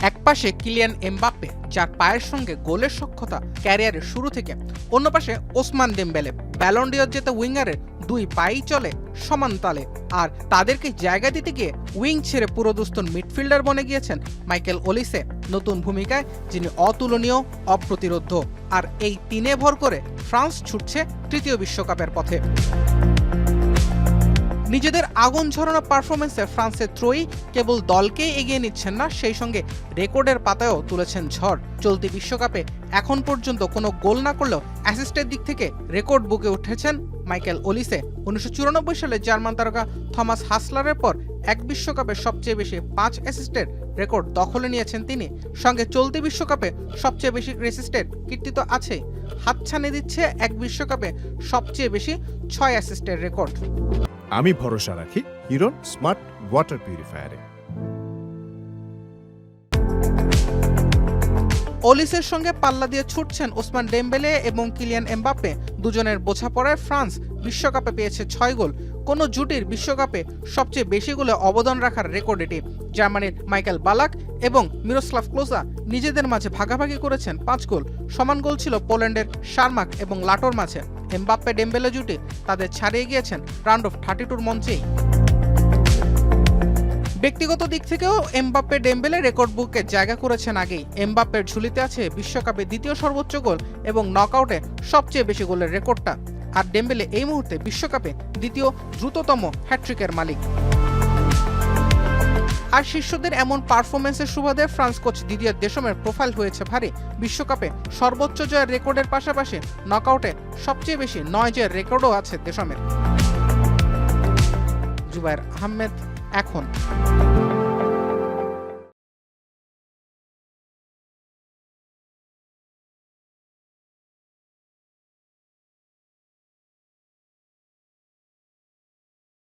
একপাশে Kylian Mbappe, যার পায়ের সঙ্গে গোলের সখ্যতা ক্যারিয়ারের শুরু থেকে, অন্য পাশে ওসমান ডেম্বেলে, ব্যালন ডিওর জেতা উইঙ্গারের দুই পায়েই চলে সমান তালে। আর তাদেরকে জায়গা দিতে গিয়ে উইং ছেড়ে পুরোদস্তুর মিডফিল্ডার বনে গিয়েছেন মাইকেল ওলিসে, নতুন ভূমিকায় যিনি অতুলনীয়, অপ্রতিরোধ্য। আর এই তিনে ভর করে ফ্রান্স ছুটছে তৃতীয় বিশ্বকাপের পথে। নিজেদের আগুন ঝরানো পারফরমেন্সে ফ্রান্সের ত্রয়ী কেবল দলকেই এগিয়ে নিচ্ছেন না, সেই সঙ্গে রেকর্ডের পাতায়ও তুলেছেন ঝড়। চলতি বিশ্বকাপে এখন পর্যন্ত কোনো গোল না করলেও অ্যাসিস্টের দিক থেকে রেকর্ড বুকে উঠেছেন মাইকেল ওলিসে। 1994 সালে জার্মান তারকা থমাস হাসলারের পর এক বিশ্বকাপে সবচেয়ে বেশি 5 অ্যাসিস্টের রেকর্ড দখলে নিয়েছেন তিনি। সঙ্গে চলতি বিশ্বকাপে সবচেয়ে বেশি অ্যাসিস্টের কীর্তি তো আছেই, হাতছানি দিচ্ছে এক বিশ্বকাপে সবচেয়ে বেশি 6 অ্যাসিস্টের রেকর্ড। আমি ভরসা রাখি হিরন স্মার্ট ওয়াটার পিউরিফায়ারে। ওলিসের সঙ্গে পাল্লা দিয়ে ছুটছেন ওসমান ডেম্বেলে এবং কিলিয়ান এমবাপ্পে। দুজনের বোঝাপড়ায় ফ্রান্স বিশ্বকাপে পেয়েছে 6 গোল। কোন জুটির বিশ্বকাপে সবচেয়ে বেশি গোলে অবদান রাখার রেকর্ড এটি। জার্মানির মাইকেল বালাক এবং মিরোস্লাভ ক্লোজা নিজেদের মাঝে ভাগাভাগি করেছেন 5 গোল। সমান গোল ছিল পোল্যান্ডের শারমাক এবং লাটোর মাঝে। এমবাপ্পে ডেম্বেলে জুটি তাদের ছাড়িয়ে গিয়েছেন রাউন্ড অফ 32 মঞ্চেই। ব্যক্তিগত দিক থেকেও এমবাপ্পে ডেম্বেলে রেকর্ড বুকে জায়গা করেছেন আগেই। এমবাপ্পের ঝুলিতে আছে বিশ্বকাপে দ্বিতীয় সর্বোচ্চ গোল এবং নকআউটে সবচেয়ে বেশি গোলের রেকর্ডটা। আর ডেম্বেলে এই মুহূর্তে বিশ্বকাপে দ্বিতীয় দ্রুততম হ্যাটট্রিকের মালিক। আর শিষ্যদের এমন পারফরমেন্সের সুবাদে ফ্রান্স কোচ দিদিয়ার দেশমের প্রোফাইল হয়েছে ভারী। বিশ্বকাপে সর্বোচ্চ জয়ের রেকর্ডের পাশাপাশি নকআউটে সবচেয়ে বেশি 9 জয়ের রেকর্ডও আছে দেশমের। জুবায়ের আহমেদ, এখন।